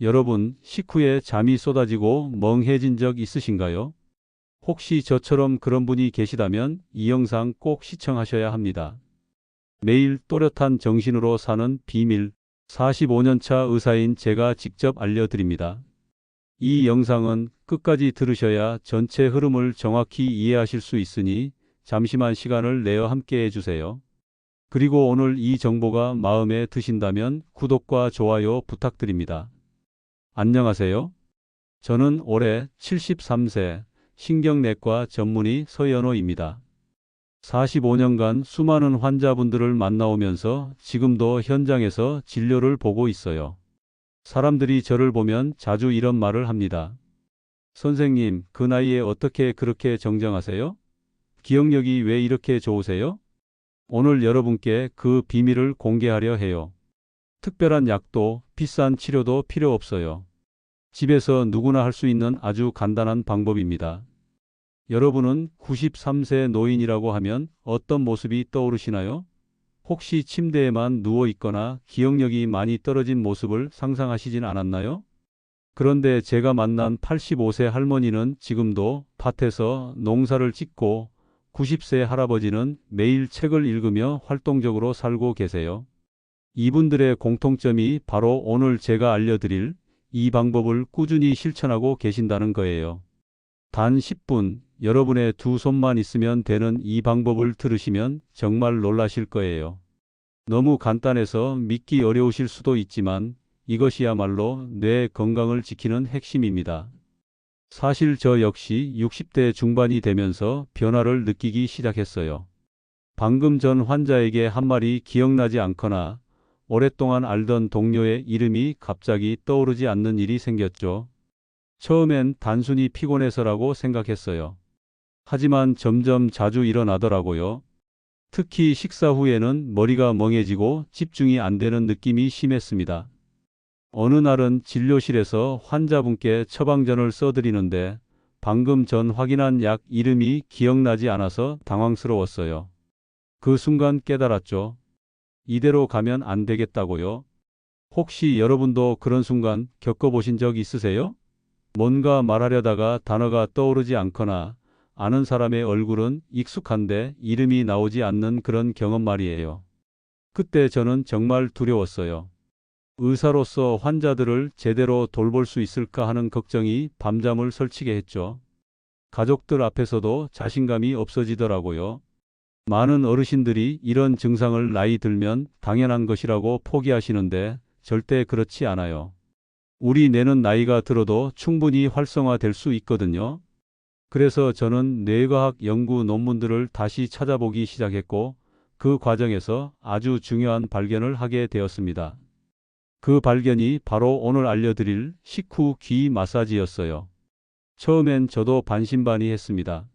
여러분, 식후에 잠이 쏟아지고 멍해진 적 있으신가요? 혹시 저처럼 그런 분이 계시다면 이 영상 꼭 시청하셔야 합니다. 매일 또렷한 정신으로 사는 비밀, 45년차 의사인 제가 직접 알려드립니다. 이 영상은 끝까지 들으셔야 전체 흐름을 정확히 이해하실 수 있으니 잠시만 시간을 내어 함께 해주세요. 그리고 오늘 이 정보가 마음에 드신다면 구독과 좋아요 부탁드립니다. 안녕하세요. 저는 올해 73세 신경내과 전문의 서연호입니다. 45년간 수많은 환자분들을 만나오면서 지금도 현장에서 진료를 보고 있어요. 사람들이 저를 보면 자주 이런 말을 합니다. 선생님, 그 나이에 어떻게 그렇게 정정하세요? 기억력이 왜 이렇게 좋으세요? 오늘 여러분께 그 비밀을 공개하려 해요. 특별한 약도 비싼 치료도 필요 없어요. 집에서 누구나 할 수 있는 아주 간단한 방법입니다. 여러분은 93세 노인이라고 하면 어떤 모습이 떠오르시나요? 혹시 침대에만 누워 있거나 기억력이 많이 떨어진 모습을 상상하시진 않았나요? 그런데 제가 만난 85세 할머니는 지금도 밭에서 농사를 짓고 90세 할아버지는 매일 책을 읽으며 활동적으로 살고 계세요. 이분들의 공통점이 바로 오늘 제가 알려드릴 이 방법을 꾸준히 실천하고 계신다는 거예요. 단 10분, 여러분의 두 손만 있으면 되는 이 방법을 들으시면 정말 놀라실 거예요. 너무 간단해서 믿기 어려우실 수도 있지만 이것이야말로 뇌 건강을 지키는 핵심입니다. 사실 저 역시 60대 중반이 되면서 변화를 느끼기 시작했어요. 방금 전 환자에게 한 말이 기억나지 않거나 오랫동안 알던 동료의 이름이 갑자기 떠오르지 않는 일이 생겼죠. 처음엔 단순히 피곤해서라고 생각했어요. 하지만 점점 자주 일어나더라고요. 특히 식사 후에는 머리가 멍해지고 집중이 안 되는 느낌이 심했습니다. 어느 날은 진료실에서 환자분께 처방전을 써드리는데 방금 전 확인한 약 이름이 기억나지 않아서 당황스러웠어요. 그 순간 깨달았죠. 이대로 가면 안 되겠다고요. 혹시 여러분도 그런 순간 겪어보신 적 있으세요? 뭔가 말하려다가 단어가 떠오르지 않거나 아는 사람의 얼굴은 익숙한데 이름이 나오지 않는 그런 경험 말이에요. 그때 저는 정말 두려웠어요. 의사로서 환자들을 제대로 돌볼 수 있을까 하는 걱정이 밤잠을 설치게 했죠. 가족들 앞에서도 자신감이 없어지더라고요. 많은 어르신들이 이런 증상을 나이 들면 당연한 것이라고 포기하시는데 절대 그렇지 않아요. 우리 뇌는 나이가 들어도 충분히 활성화될 수 있거든요. 그래서 저는 뇌과학 연구 논문들을 다시 찾아보기 시작했고 그 과정에서 아주 중요한 발견을 하게 되었습니다. 그 발견이 바로 오늘 알려드릴 식후 귀 마사지였어요. 처음엔 저도 반신반의했습니다.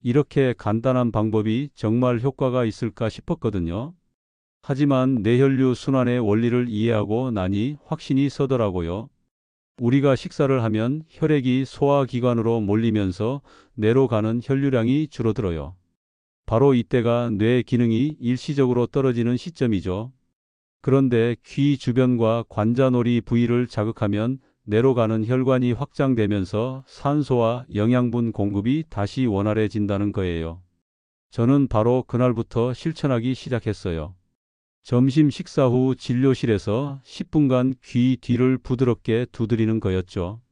이렇게 간단한 방법이 정말 효과가 있을까 싶었거든요. 하지만 뇌혈류 순환의 원리를 이해하고 나니 확신이 서더라고요. 우리가 식사를 하면 혈액이 소화기관으로 몰리면서 뇌로 가는 혈류량이 줄어들어요. 바로 이때가 뇌 기능이 일시적으로 떨어지는 시점이죠. 그런데 귀 주변과 관자놀이 부위를 자극하면 뇌로 가는 혈관이 확장되면서 산소와 영양분 공급이 다시 원활해진다는 거예요. 저는 바로 그날부터 실천하기 시작했어요. 점심 식사 후 진료실에서 10분간 귀 뒤를 부드럽게 두드리는 거였죠.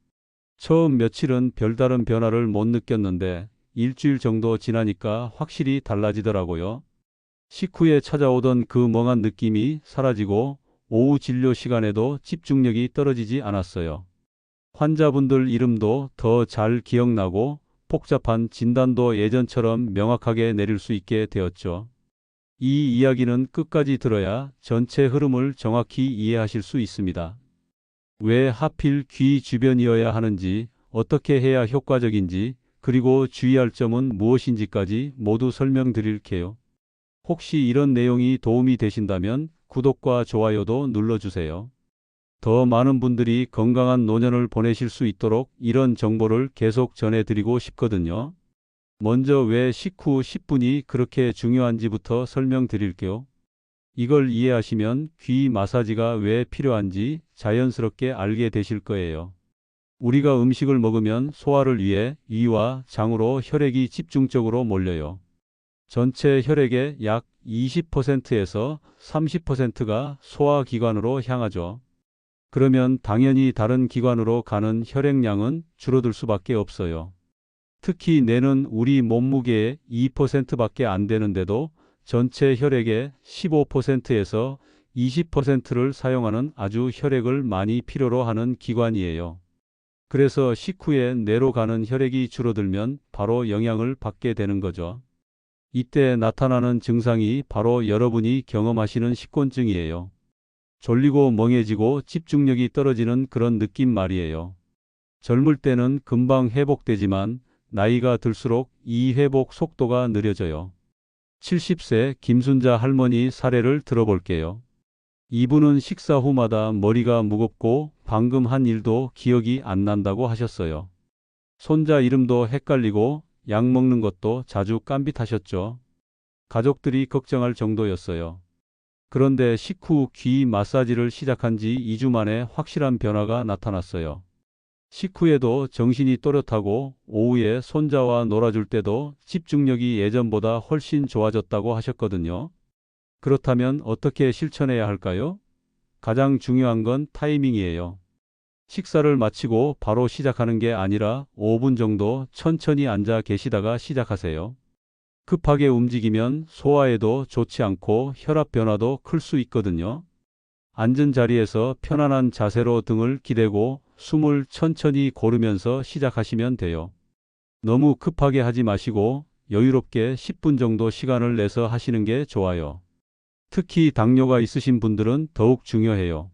처음 며칠은 별다른 변화를 못 느꼈는데 일주일 정도 지나니까 확실히 달라지더라고요. 식후에 찾아오던 그 멍한 느낌이 사라지고 오후 진료 시간에도 집중력이 떨어지지 않았어요. 환자분들 이름도 더 잘 기억나고 복잡한 진단도 예전처럼 명확하게 내릴 수 있게 되었죠. 이 이야기는 끝까지 들어야 전체 흐름을 정확히 이해하실 수 있습니다. 왜 하필 귀 주변이어야 하는지, 어떻게 해야 효과적인지, 그리고 주의할 점은 무엇인지까지 모두 설명드릴게요. 혹시 이런 내용이 도움이 되신다면 구독과 좋아요도 눌러주세요. 더 많은 분들이 건강한 노년을 보내실 수 있도록 이런 정보를 계속 전해드리고 싶거든요. 먼저 왜 식후 10분이 그렇게 중요한지부터 설명드릴게요. 이걸 이해하시면 귀 마사지가 왜 필요한지 자연스럽게 알게 되실 거예요. 우리가 음식을 먹으면 소화를 위해 위와 장으로 혈액이 집중적으로 몰려요. 전체 혈액의 약 20%에서 30%가 소화기관으로 향하죠. 그러면 당연히 다른 기관으로 가는 혈액량은 줄어들 수밖에 없어요. 특히 뇌는 우리 몸무게의 2%밖에 안 되는데도 전체 혈액의 15%에서 20%를 사용하는 아주 혈액을 많이 필요로 하는 기관이에요. 그래서 식후에 뇌로 가는 혈액이 줄어들면 바로 영향을 받게 되는 거죠. 이때 나타나는 증상이 바로 여러분이 경험하시는 식곤증이에요. 졸리고 멍해지고 집중력이 떨어지는 그런 느낌 말이에요. 젊을 때는 금방 회복되지만 나이가 들수록 이 회복 속도가 느려져요. 70세 김순자 할머니 사례를 들어볼게요. 이분은 식사 후마다 머리가 무겁고 방금 한 일도 기억이 안 난다고 하셨어요. 손자 이름도 헷갈리고 약 먹는 것도 자주 깜빗하셨죠. 가족들이 걱정할 정도였어요. 그런데 식후 귀 마사지를 시작한 지 2주 만에 확실한 변화가 나타났어요. 식후에도 정신이 또렷하고 오후에 손자와 놀아줄 때도 집중력이 예전보다 훨씬 좋아졌다고 하셨거든요. 그렇다면 어떻게 실천해야 할까요? 가장 중요한 건 타이밍이에요. 식사를 마치고 바로 시작하는 게 아니라 5분 정도 천천히 앉아 계시다가 시작하세요. 급하게 움직이면 소화에도 좋지 않고 혈압 변화도 클 수 있거든요. 앉은 자리에서 편안한 자세로 등을 기대고 숨을 천천히 고르면서 시작하시면 돼요. 너무 급하게 하지 마시고 여유롭게 10분 정도 시간을 내서 하시는 게 좋아요. 특히 당뇨가 있으신 분들은 더욱 중요해요.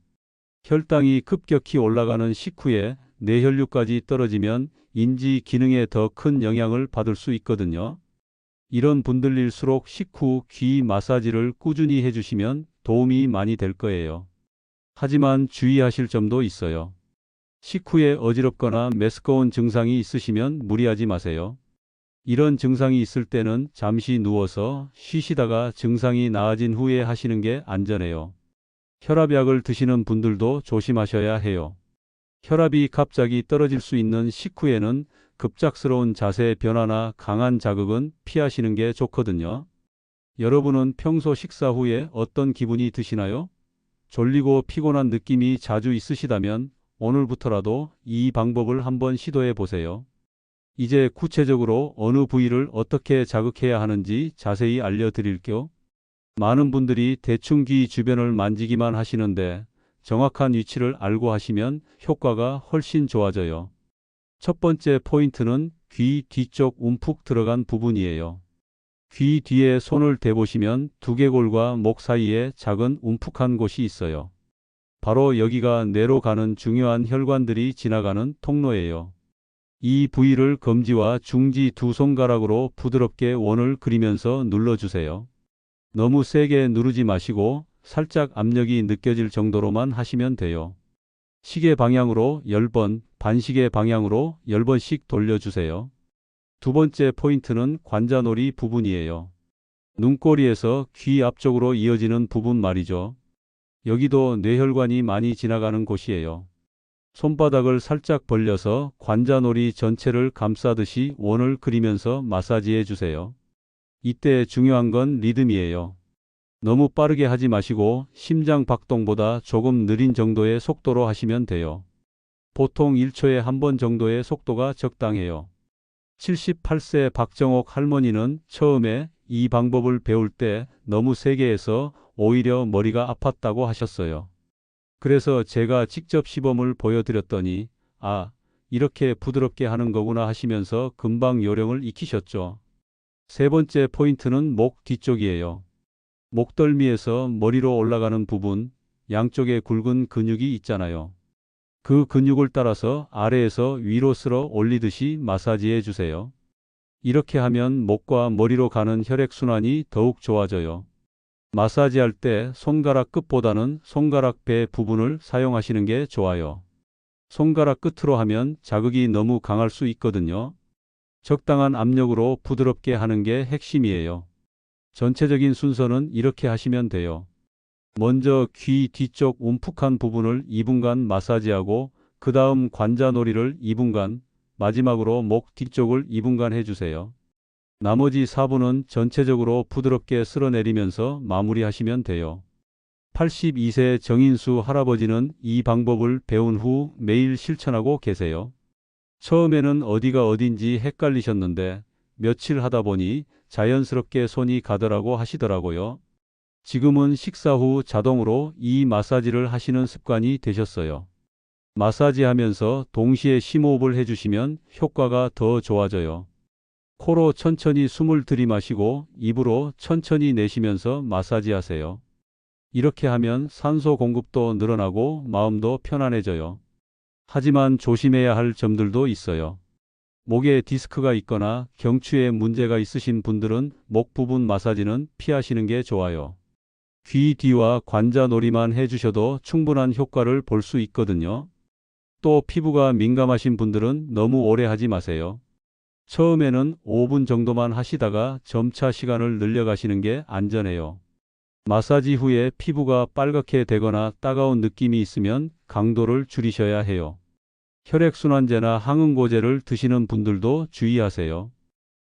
혈당이 급격히 올라가는 식후에 뇌혈류까지 떨어지면 인지 기능에 더 큰 영향을 받을 수 있거든요. 이런 분들일수록 식후 귀 마사지를 꾸준히 해주시면 도움이 많이 될 거예요. 하지만 주의하실 점도 있어요. 식후에 어지럽거나 메스꺼운 증상이 있으시면 무리하지 마세요. 이런 증상이 있을 때는 잠시 누워서 쉬시다가 증상이 나아진 후에 하시는 게 안전해요. 혈압약을 드시는 분들도 조심하셔야 해요. 혈압이 갑자기 떨어질 수 있는 식후에는 급작스러운 자세 변화나 강한 자극은 피하시는 게 좋거든요. 여러분은 평소 식사 후에 어떤 기분이 드시나요? 졸리고 피곤한 느낌이 자주 있으시다면 오늘부터라도 이 방법을 한번 시도해 보세요. 이제 구체적으로 어느 부위를 어떻게 자극해야 하는지 자세히 알려드릴게요. 많은 분들이 대충 귀 주변을 만지기만 하시는데 정확한 위치를 알고 하시면 효과가 훨씬 좋아져요. 첫 번째 포인트는 귀 뒤쪽 움푹 들어간 부분이에요. 귀 뒤에 손을 대보시면 두개골과 목 사이에 작은 움푹한 곳이 있어요. 바로 여기가 뇌로 가는 중요한 혈관들이 지나가는 통로예요. 이 부위를 검지와 중지 두 손가락으로 부드럽게 원을 그리면서 눌러주세요. 너무 세게 누르지 마시고 살짝 압력이 느껴질 정도로만 하시면 돼요. 시계 방향으로 10번, 반시계 방향으로 10번씩 돌려주세요. 두 번째 포인트는 관자놀이 부분이에요. 눈꼬리에서 귀 앞쪽으로 이어지는 부분 말이죠. 여기도 뇌혈관이 많이 지나가는 곳이에요. 손바닥을 살짝 벌려서 관자놀이 전체를 감싸듯이 원을 그리면서 마사지해 주세요. 이때 중요한 건 리듬이에요. 너무 빠르게 하지 마시고 심장 박동보다 조금 느린 정도의 속도로 하시면 돼요. 보통 1초에 한 번 정도의 속도가 적당해요. 78세 박정옥 할머니는 처음에 이 방법을 배울 때 너무 세게 해서 오히려 머리가 아팠다고 하셨어요. 그래서 제가 직접 시범을 보여드렸더니 아, 이렇게 부드럽게 하는 거구나 하시면서 금방 요령을 익히셨죠. 세 번째 포인트는 목 뒤쪽이에요. 목덜미에서 머리로 올라가는 부분, 양쪽에 굵은 근육이 있잖아요. 그 근육을 따라서 아래에서 위로 쓸어 올리듯이 마사지해 주세요. 이렇게 하면 목과 머리로 가는 혈액순환이 더욱 좋아져요. 마사지할 때 손가락 끝보다는 손가락 배 부분을 사용하시는 게 좋아요. 손가락 끝으로 하면 자극이 너무 강할 수 있거든요. 적당한 압력으로 부드럽게 하는 게 핵심이에요. 전체적인 순서는 이렇게 하시면 돼요. 먼저 귀 뒤쪽 움푹한 부분을 2분간 마사지하고 그 다음 관자놀이를 2분간, 마지막으로 목 뒤쪽을 2분간 해주세요. 나머지 4분은 전체적으로 부드럽게 쓸어내리면서 마무리하시면 돼요. 82세 정인수 할아버지는 이 방법을 배운 후 매일 실천하고 계세요. 처음에는 어디가 어딘지 헷갈리셨는데 며칠 하다 보니 자연스럽게 손이 가더라고 하시더라고요. 지금은 식사 후 자동으로 이 마사지를 하시는 습관이 되셨어요. 마사지하면서 동시에 심호흡을 해주시면 효과가 더 좋아져요. 코로 천천히 숨을 들이마시고 입으로 천천히 내쉬면서 마사지하세요. 이렇게 하면 산소 공급도 늘어나고 마음도 편안해져요. 하지만 조심해야 할 점들도 있어요. 목에 디스크가 있거나 경추에 문제가 있으신 분들은 목 부분 마사지는 피하시는 게 좋아요. 귀 뒤와 관자놀이만 해주셔도 충분한 효과를 볼 수 있거든요. 또 피부가 민감하신 분들은 너무 오래 하지 마세요. 처음에는 5분 정도만 하시다가 점차 시간을 늘려가시는 게 안전해요. 마사지 후에 피부가 빨갛게 되거나 따가운 느낌이 있으면 강도를 줄이셔야 해요. 혈액순환제나 항응고제를 드시는 분들도 주의하세요.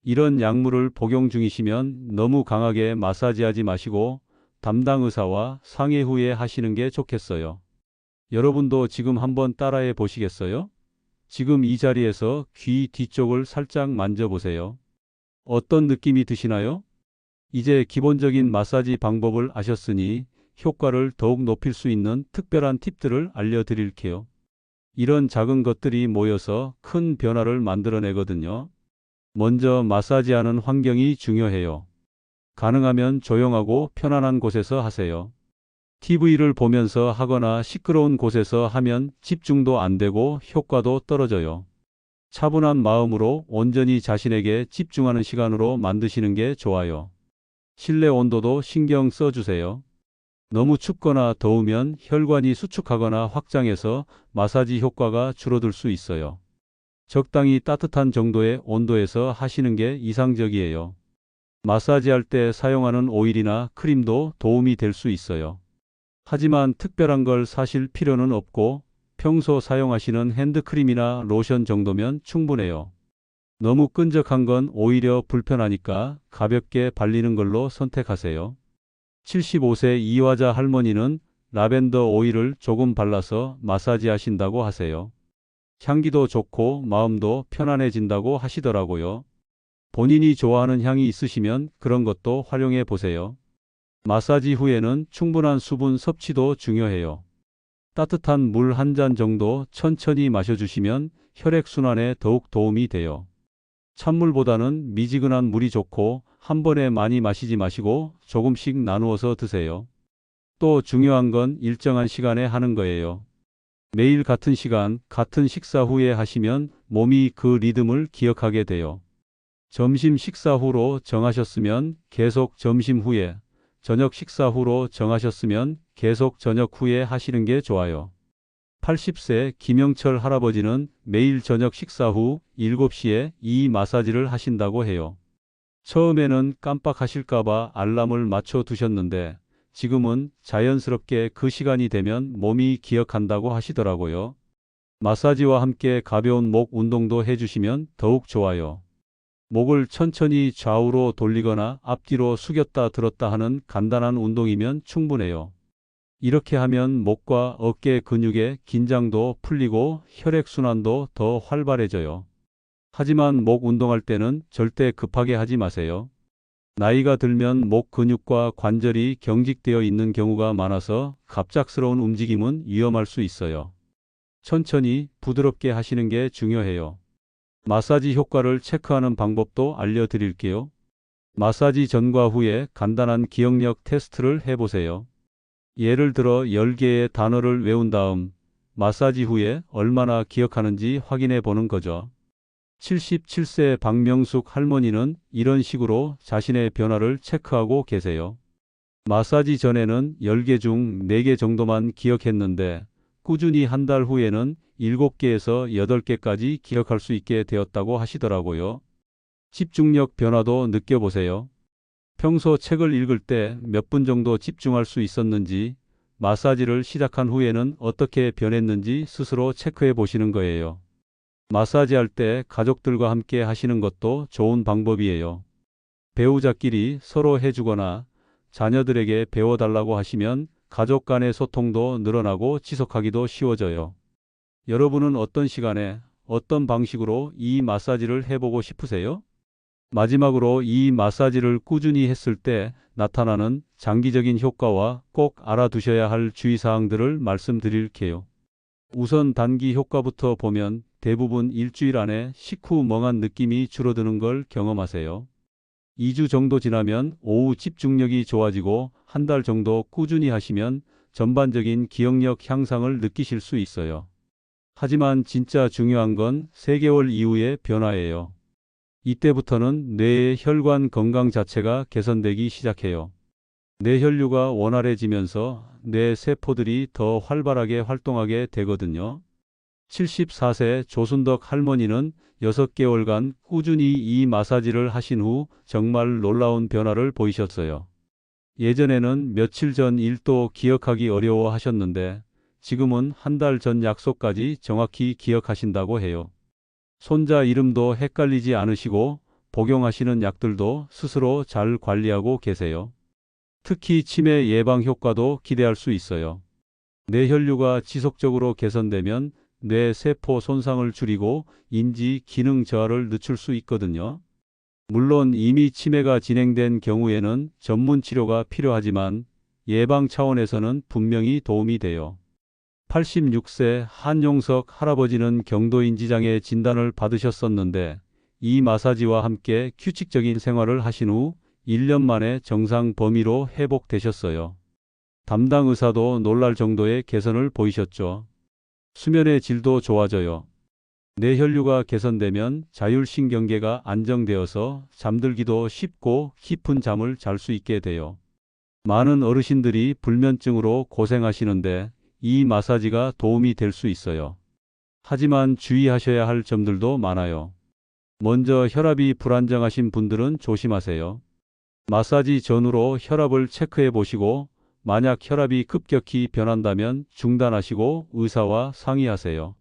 이런 약물을 복용 중이시면 너무 강하게 마사지하지 마시고 담당 의사와 상의 후에 하시는 게 좋겠어요. 여러분도 지금 한번 따라해 보시겠어요? 지금 이 자리에서 귀 뒤쪽을 살짝 만져보세요. 어떤 느낌이 드시나요? 이제 기본적인 마사지 방법을 아셨으니 효과를 더욱 높일 수 있는 특별한 팁들을 알려드릴게요. 이런 작은 것들이 모여서 큰 변화를 만들어내거든요. 먼저 마사지하는 환경이 중요해요. 가능하면 조용하고 편안한 곳에서 하세요. TV를 보면서 하거나 시끄러운 곳에서 하면 집중도 안 되고 효과도 떨어져요. 차분한 마음으로 온전히 자신에게 집중하는 시간으로 만드시는 게 좋아요. 실내 온도도 신경 써주세요. 너무 춥거나 더우면 혈관이 수축하거나 확장해서 마사지 효과가 줄어들 수 있어요. 적당히 따뜻한 정도의 온도에서 하시는 게 이상적이에요. 마사지할 때 사용하는 오일이나 크림도 도움이 될 수 있어요. 하지만 특별한 걸 사실 필요는 없고 평소 사용하시는 핸드크림이나 로션 정도면 충분해요. 너무 끈적한 건 오히려 불편하니까 가볍게 발리는 걸로 선택하세요. 75세 이화자 할머니는 라벤더 오일을 조금 발라서 마사지 하신다고 하세요. 향기도 좋고 마음도 편안해진다고 하시더라고요. 본인이 좋아하는 향이 있으시면 그런 것도 활용해 보세요. 마사지 후에는 충분한 수분 섭취도 중요해요. 따뜻한 물 한 잔 정도 천천히 마셔주시면 혈액순환에 더욱 도움이 돼요. 찬물보다는 미지근한 물이 좋고 한 번에 많이 마시지 마시고 조금씩 나누어서 드세요. 또 중요한 건 일정한 시간에 하는 거예요. 매일 같은 시간, 같은 식사 후에 하시면 몸이 그 리듬을 기억하게 돼요. 점심 식사 후로 정하셨으면 계속 점심 후에, 저녁 식사 후로 정하셨으면 계속 저녁 후에 하시는 게 좋아요. 80세 김영철 할아버지는 매일 저녁 식사 후 7시에 이 마사지를 하신다고 해요. 처음에는 깜빡하실까봐 알람을 맞춰 두셨는데 지금은 자연스럽게 그 시간이 되면 몸이 기억한다고 하시더라고요. 마사지와 함께 가벼운 목 운동도 해주시면 더욱 좋아요. 목을 천천히 좌우로 돌리거나 앞뒤로 숙였다 들었다 하는 간단한 운동이면 충분해요. 이렇게 하면 목과 어깨 근육의 긴장도 풀리고 혈액순환도 더 활발해져요. 하지만 목 운동할 때는 절대 급하게 하지 마세요. 나이가 들면 목 근육과 관절이 경직되어 있는 경우가 많아서 갑작스러운 움직임은 위험할 수 있어요. 천천히 부드럽게 하시는 게 중요해요. 마사지 효과를 체크하는 방법도 알려드릴게요. 마사지 전과 후에 간단한 기억력 테스트를 해보세요. 예를 들어 10개의 단어를 외운 다음 마사지 후에 얼마나 기억하는지 확인해 보는 거죠. 77세 박명숙 할머니는 이런 식으로 자신의 변화를 체크하고 계세요. 마사지 전에는 10개 중 4개 정도만 기억했는데 꾸준히 한 달 후에는 7개에서 8개까지 기억할 수 있게 되었다고 하시더라고요. 집중력 변화도 느껴보세요. 평소 책을 읽을 때 몇 분 정도 집중할 수 있었는지, 마사지를 시작한 후에는 어떻게 변했는지 스스로 체크해 보시는 거예요. 마사지할 때 가족들과 함께 하시는 것도 좋은 방법이에요. 배우자끼리 서로 해주거나 자녀들에게 배워달라고 하시면 가족 간의 소통도 늘어나고 지속하기도 쉬워져요. 여러분은 어떤 시간에 어떤 방식으로 이 마사지를 해보고 싶으세요? 마지막으로 이 마사지를 꾸준히 했을 때 나타나는 장기적인 효과와 꼭 알아두셔야 할 주의사항들을 말씀드릴게요. 우선 단기 효과부터 보면 대부분 일주일 안에 식후 멍한 느낌이 줄어드는 걸 경험하세요. 2주 정도 지나면 오후 집중력이 좋아지고 한 달 정도 꾸준히 하시면 전반적인 기억력 향상을 느끼실 수 있어요. 하지만 진짜 중요한 건 3개월 이후의 변화예요. 이때부터는 뇌의 혈관 건강 자체가 개선되기 시작해요. 뇌혈류가 원활해지면서 뇌 세포들이 더 활발하게 활동하게 되거든요. 74세 조순덕 할머니는 6개월간 꾸준히 이 마사지를 하신 후 정말 놀라운 변화를 보이셨어요. 예전에는 며칠 전 일도 기억하기 어려워 하셨는데 지금은 한 달 전 약속까지 정확히 기억하신다고 해요. 손자 이름도 헷갈리지 않으시고 복용하시는 약들도 스스로 잘 관리하고 계세요. 특히 치매 예방 효과도 기대할 수 있어요. 뇌혈류가 지속적으로 개선되면 뇌 세포 손상을 줄이고 인지 기능 저하를 늦출 수 있거든요. 물론 이미 치매가 진행된 경우에는 전문 치료가 필요하지만 예방 차원에서는 분명히 도움이 돼요. 86세 한용석 할아버지는 경도인지장애 진단을 받으셨었는데 이 마사지와 함께 규칙적인 생활을 하신 후 1년 만에 정상 범위로 회복되셨어요. 담당 의사도 놀랄 정도의 개선을 보이셨죠. 수면의 질도 좋아져요. 뇌혈류가 개선되면 자율신경계가 안정되어서 잠들기도 쉽고 깊은 잠을 잘 수 있게 돼요. 많은 어르신들이 불면증으로 고생하시는데 이 마사지가 도움이 될 수 있어요. 하지만 주의하셔야 할 점들도 많아요. 먼저 혈압이 불안정하신 분들은 조심하세요. 마사지 전후로 혈압을 체크해 보시고 만약 혈압이 급격히 변한다면 중단하시고 의사와 상의하세요.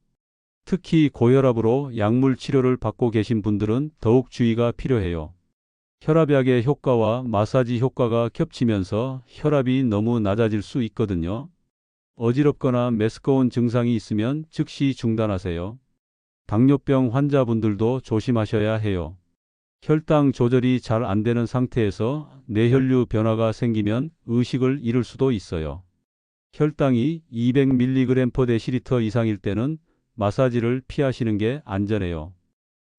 특히 고혈압으로 약물 치료를 받고 계신 분들은 더욱 주의가 필요해요. 혈압약의 효과와 마사지 효과가 겹치면서 혈압이 너무 낮아질 수 있거든요. 어지럽거나 메스꺼운 증상이 있으면 즉시 중단하세요. 당뇨병 환자분들도 조심하셔야 해요. 혈당 조절이 잘 안 되는 상태에서 뇌혈류 변화가 생기면 의식을 잃을 수도 있어요. 혈당이 200mg/dL 이상일 때는 마사지를 피하시는 게 안전해요.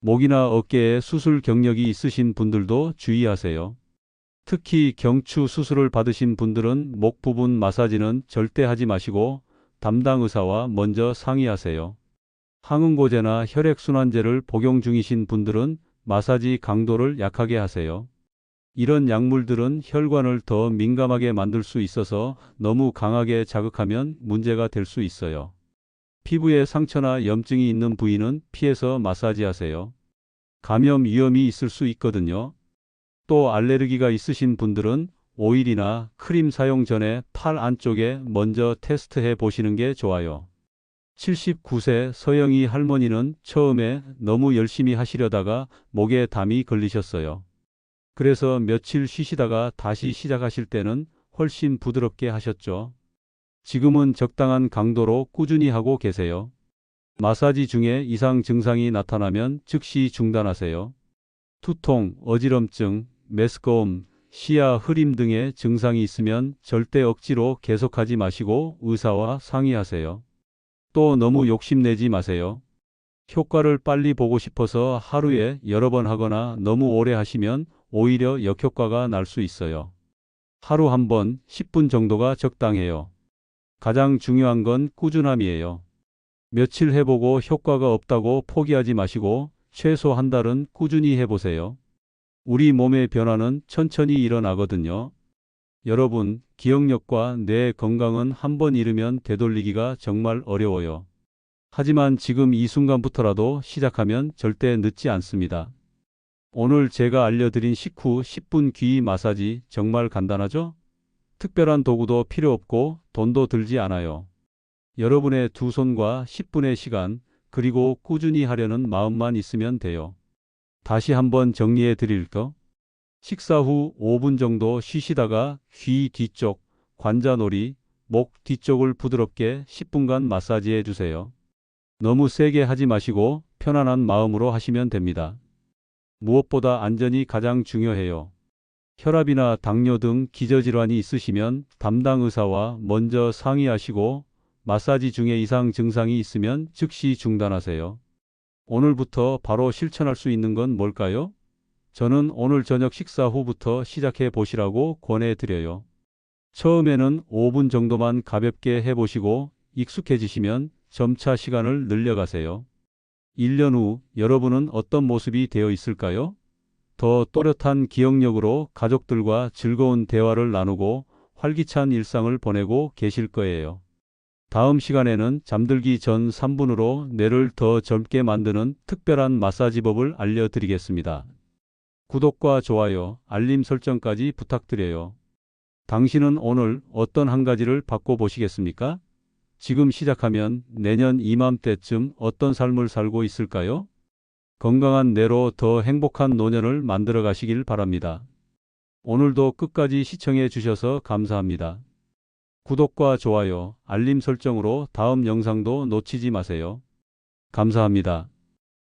목이나 어깨에 수술 경력이 있으신 분들도 주의하세요. 특히 경추 수술을 받으신 분들은 목 부분 마사지는 절대 하지 마시고 담당 의사와 먼저 상의하세요. 항응고제나 혈액순환제를 복용 중이신 분들은 마사지 강도를 약하게 하세요. 이런 약물들은 혈관을 더 민감하게 만들 수 있어서 너무 강하게 자극하면 문제가 될 수 있어요. 피부에 상처나 염증이 있는 부위는 피해서 마사지하세요. 감염 위험이 있을 수 있거든요. 또 알레르기가 있으신 분들은 오일이나 크림 사용 전에 팔 안쪽에 먼저 테스트해 보시는 게 좋아요. 79세 서영희 할머니는 처음에 너무 열심히 하시려다가 목에 담이 걸리셨어요. 그래서 며칠 쉬시다가 다시 시작하실 때는 훨씬 부드럽게 하셨죠. 지금은 적당한 강도로 꾸준히 하고 계세요. 마사지 중에 이상 증상이 나타나면 즉시 중단하세요. 두통, 어지럼증, 메스꺼움, 시야 흐림 등의 증상이 있으면 절대 억지로 계속하지 마시고 의사와 상의하세요. 또 너무 욕심내지 마세요. 효과를 빨리 보고 싶어서 하루에 여러 번 하거나 너무 오래 하시면 오히려 역효과가 날 수 있어요. 하루 한 번 10분 정도가 적당해요. 가장 중요한 건 꾸준함이에요. 며칠 해보고 효과가 없다고 포기하지 마시고 최소 한 달은 꾸준히 해보세요. 우리 몸의 변화는 천천히 일어나거든요. 여러분, 기억력과 뇌 건강은 한 번 잃으면 되돌리기가 정말 어려워요. 하지만 지금 이 순간부터라도 시작하면 절대 늦지 않습니다. 오늘 제가 알려드린 식후 10분 귀 마사지 정말 간단하죠? 특별한 도구도 필요 없고 돈도 들지 않아요. 여러분의 두 손과 10분의 시간, 그리고 꾸준히 하려는 마음만 있으면 돼요. 다시 한번 정리해 드릴까? 식사 후 5분 정도 쉬시다가 귀 뒤쪽, 관자놀이, 목 뒤쪽을 부드럽게 10분간 마사지해 주세요. 너무 세게 하지 마시고 편안한 마음으로 하시면 됩니다. 무엇보다 안전이 가장 중요해요. 혈압이나 당뇨 등 기저질환이 있으시면 담당 의사와 먼저 상의하시고 마사지 중에 이상 증상이 있으면 즉시 중단하세요. 오늘부터 바로 실천할 수 있는 건 뭘까요? 저는 오늘 저녁 식사 후부터 시작해 보시라고 권해드려요. 처음에는 5분 정도만 가볍게 해보시고 익숙해지시면 점차 시간을 늘려가세요. 1년 후 여러분은 어떤 모습이 되어 있을까요? 더 또렷한 기억력으로 가족들과 즐거운 대화를 나누고 활기찬 일상을 보내고 계실 거예요. 다음 시간에는 잠들기 전 3분으로 뇌를 더 젊게 만드는 특별한 마사지법을 알려드리겠습니다. 구독과 좋아요, 알림 설정까지 부탁드려요. 당신은 오늘 어떤 한 가지를 바꿔보시겠습니까? 지금 시작하면 내년 이맘때쯤 어떤 삶을 살고 있을까요? 건강한 뇌로 더 행복한 노년을 만들어 가시길 바랍니다. 오늘도 끝까지 시청해 주셔서 감사합니다. 구독과 좋아요, 알림 설정으로 다음 영상도 놓치지 마세요. 감사합니다.